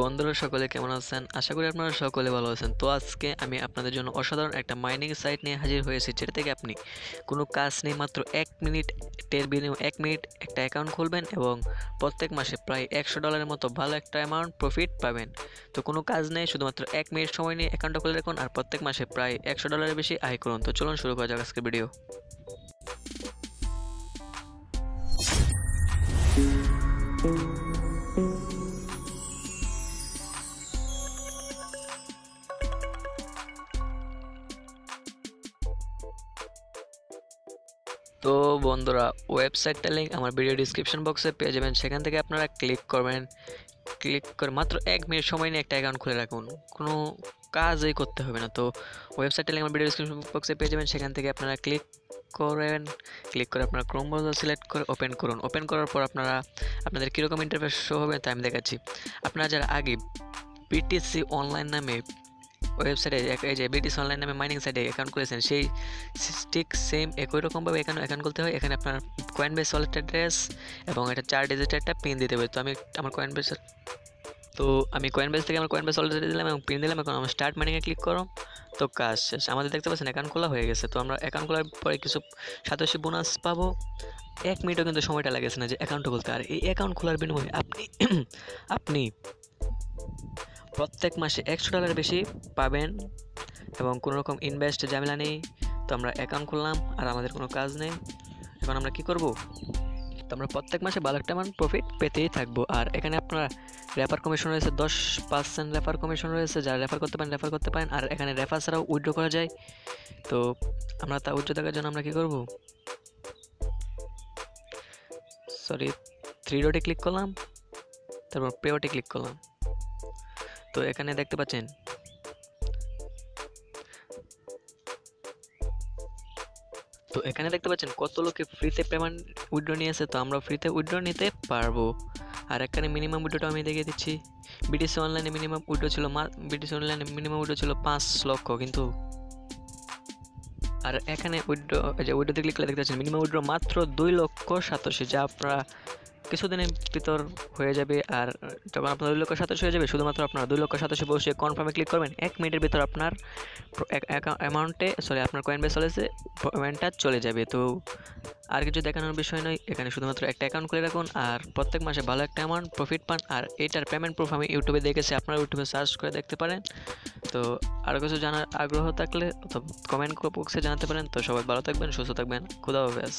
বন্ধুরা সকলে কেমন আছেন? আশা করি আপনারা সকলে ভালো আছেন। তো আজকে আমি আপনাদের জন্য অসাধারণ একটা মাইনিং সাইট নিয়ে হাজির হয়েছি, যেটা থেকে আপনি কোনো কাজ নেই, মাত্র 1 মিনিটের বিনিময়ে 1 মিনিট একটা অ্যাকাউন্ট খুলবেন এবং প্রত্যেক মাসে প্রায় $100 মতো ভালো একটা অ্যামাউন্ট প্রফিট পাবেন। তো কোনো কাজ নেই, শুধুমাত্র 1 মিনিট সময় নিয়ে অ্যাকাউন্টটা খুলে রাখুন আর প্রত্যেক মাসে প্রায় $100 বেশি আয় করুন। তো চলুন শুরু করা যাক আজকের ভিডিও। তো বন্ধুরা, ওয়েবসাইটটা লিঙ্ক আমার ভিডিও ডিসক্রিপশন বক্সে পেয়ে যাবেন। সেখান থেকে আপনারা ক্লিক করবেন। ক্লিক করে মাত্র 1 মিনিট সময় নিয়ে একটা অ্যাকাউন্ট খুলে রাখুন, কোনো কাজই করতে হবে না। তো ওয়েবসাইটটা লিঙ্ক আমার ভিডিও ডিসক্রিপশন বক্সে পেয়ে যাবেন। সেখান থেকে আপনারা ক্লিক করেন। ক্লিক করে আপনারা ক্রোম ব্রাউজার সিলেক্ট করে ওপেন করুন। ওপেন করার পর আপনাদের কীরকম ইন্টারফেস শো হবে তা আমি দেখাচ্ছি। আপনারা যারা আগে বিটিসি অনলাইন নামে ওয়েবসাইটে এই যে বিটিসি অনলাইন নামে মাইনিং সাইটে অ্যাকাউন্ট করেছেন, সেই ঠিক সেম একই রকমভাবে এখানে অ্যাকাউন্ট খুলতে হয়। এখানে আপনার কয়েনবেস ওয়ালেট অ্যাড্রেস এবং একটা 4 ডিজিটের একটা পিন দিতে হবে। তো আমি কয়েনবেস থেকে আমার কয়েনবেস ওয়ালেট দিলাম এবং পিন দিলাম। এখন আমার স্টার্ট মাইনিংয়ে ক্লিক করো। তো কাজ শেষ। আমাদের দেখতে পাচ্ছেন অ্যাকাউন্ট খোলা হয়ে গেছে। তো আমরা অ্যাকাউন্ট খোলার পরে কিছু সাতোশি বোনাস পাবো। 1 মিনিটও কিন্তু সময়টা লাগেছে না যে অ্যাকাউন্ট খুলতে। আর এই অ্যাকাউন্ট খোলার বিনিময়ে আপনি প্রত্যেক মাসে $100 বেশি পাবেন এবং কোনো রকম ইনভেস্ট ঝামেলা নেই। তো আমরা অ্যাকাউন্ট খুললাম আর আমাদের কোনো কাজ নেই। এখন আমরা কি করব? তো আমরা প্রত্যেক মাসে ভালো একটা মান প্রফিট পেতেই থাকবো। আর এখানে আপনার রেফার কমিশন রয়েছে 10% রেফার কমিশন রয়েছে। যারা রেফার করতে পারেন। আর এখানে রেফার ছাড়াও উইথড্র করা যায়। তো আমরা তা উইথড্র দেখার জন্য আমরা কি করব? থ্রি ডটে ক্লিক করলাম, তারপর পেওয়ার্টে ক্লিক করলাম। তো এখানে দেখতে পাচ্ছেন কত লোকে ফ্রিতে পেমেন্ট উইথড্র নিয়েছে। তো আমরা ফ্রিতে উইথড্র নিতে পারবো। আর এখানে মিনিমাম উইথড্রটা আমি দেখিয়ে দিচ্ছি। বিটিসি অনলাইনে মিনিমাম উইথড্র ছিল 5 লক্ষ কিন্তু। আর এখানে উইথড্রতে ক্লিক করে দেখতে পাচ্ছেন মিনিমাম উইথড্র মাত্র 2,87,000, যা আপনারা কিছুদিনের ভিতর হয়ে যাবে। আর যখন আপনার 2,87,000 হয়ে যাবে, শুধুমাত্র আপনার 2,87,000 বসে কনফার্মে ক্লিক করবেন। 1 মিনিটের ভিতর আপনার আপনার কয়েনবেস ওয়ালেটে পেমেন্টটা চলে যাবে। তো আর কিছু দেখানোর বিষয় নয়, এখানে শুধুমাত্র একটা অ্যাকাউন্ট খুলে রাখুন আর প্রত্যেক মাসে ভালো একটা অ্যামাউন্ট প্রফিট পান। আর এটার পেমেন্ট প্রুফ আমি ইউটিউবে দেখেছি, আপনারা ইউটিউবে সার্চ করে দেখতে পারেন। তো আরও কিছু জানার আগ্রহ থাকলে কমেন্ট বক্সে জানাতে পারেন। তো সবাই ভালো থাকবেন, সুস্থ থাকবেন। খুদা হাফেজ।